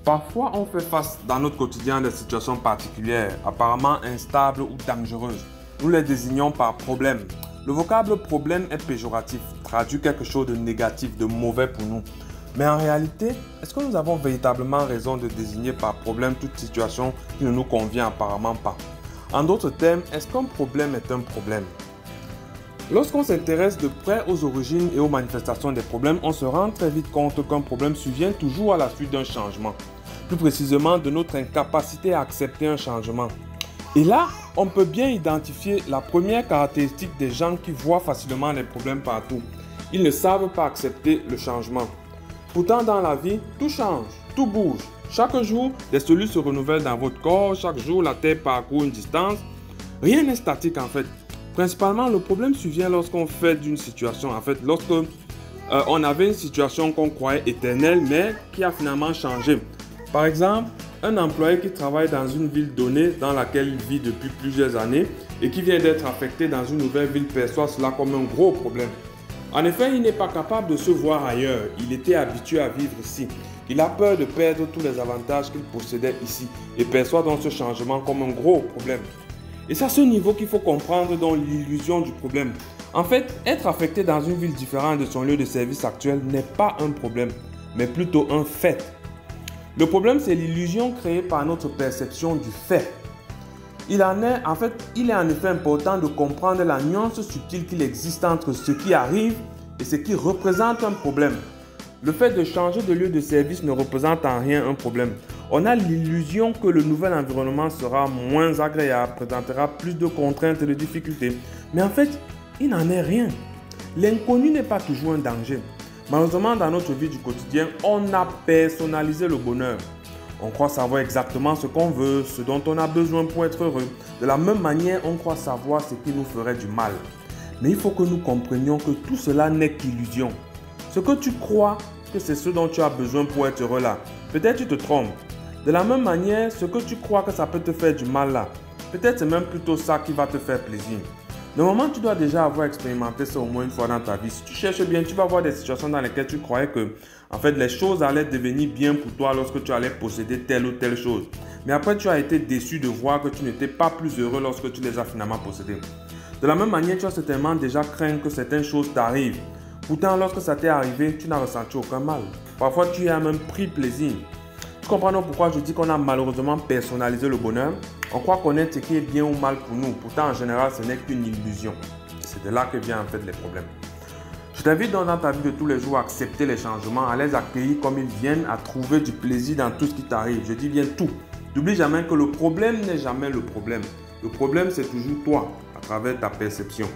Parfois, on fait face dans notre quotidien à des situations particulières, apparemment instables ou dangereuses. Nous les désignons par problème. Le vocable problème est péjoratif, traduit quelque chose de négatif, de mauvais pour nous. Mais en réalité, est-ce que nous avons véritablement raison de désigner par problème toute situation qui ne nous convient apparemment pas? En d'autres termes, est-ce qu'un problème est un problème? Lorsqu'on s'intéresse de près aux origines et aux manifestations des problèmes, on se rend très vite compte qu'un problème survient toujours à la suite d'un changement. Plus précisément de notre incapacité à accepter un changement. Et là, on peut bien identifier la première caractéristique des gens qui voient facilement les problèmes partout. Ils ne savent pas accepter le changement. Pourtant, dans la vie, tout change, tout bouge. Chaque jour, des cellules se renouvellent dans votre corps. Chaque jour, la Terre parcourt une distance. Rien n'est statique en fait. Principalement, le problème survient lorsqu'on fait d'une situation, lorsque on avait une situation qu'on croyait éternelle, mais qui a finalement changé. Par exemple, un employé qui travaille dans une ville donnée dans laquelle il vit depuis plusieurs années et qui vient d'être affecté dans une nouvelle ville perçoit cela comme un gros problème. En effet, il n'est pas capable de se voir ailleurs. Il était habitué à vivre ici. Il a peur de perdre tous les avantages qu'il possédait ici et perçoit donc ce changement comme un gros problème. Et c'est à ce niveau qu'il faut comprendre donc l'illusion du problème. En fait, être affecté dans une ville différente de son lieu de service actuel n'est pas un problème, mais plutôt un fait. Le problème, c'est l'illusion créée par notre perception du fait. Il est en effet important de comprendre la nuance subtile qu'il existe entre ce qui arrive et ce qui représente un problème. Le fait de changer de lieu de service ne représente en rien un problème. On a l'illusion que le nouvel environnement sera moins agréable, présentera plus de contraintes et de difficultés. Mais en fait, il n'en est rien. L'inconnu n'est pas toujours un danger. Malheureusement, dans notre vie du quotidien, on a personnalisé le bonheur. On croit savoir exactement ce qu'on veut, ce dont on a besoin pour être heureux. De la même manière, on croit savoir ce qui nous ferait du mal. Mais il faut que nous comprenions que tout cela n'est qu'illusion. Ce que tu crois que c'est ce dont tu as besoin pour être heureux là, peut-être tu te trompes. De la même manière, ce que tu crois que ça peut te faire du mal là, peut-être c'est même plutôt ça qui va te faire plaisir. Normalement, tu dois déjà avoir expérimenté ça au moins une fois dans ta vie. Si tu cherches bien, tu vas voir des situations dans lesquelles tu croyais que les choses allaient devenir bien pour toi lorsque tu allais posséder telle ou telle chose. Mais après, tu as été déçu de voir que tu n'étais pas plus heureux lorsque tu les as finalement possédées. De la même manière, tu as certainement déjà craint que certaines choses t'arrivent. Pourtant, lorsque ça t'est arrivé, tu n'as ressenti aucun mal. Parfois, tu as même pris plaisir. Tu comprends donc pourquoi je dis qu'on a malheureusement personnalisé le bonheur? On croit connaître ce qui est bien ou mal pour nous. Pourtant, en général, ce n'est qu'une illusion. C'est de là que viennent en fait les problèmes. Je t'invite donc dans ta vie de tous les jours à accepter les changements, à les accueillir comme ils viennent, à trouver du plaisir dans tout ce qui t'arrive. Je dis bien tout. N'oublie jamais que le problème n'est jamais le problème. Le problème, c'est toujours toi, à travers ta perception.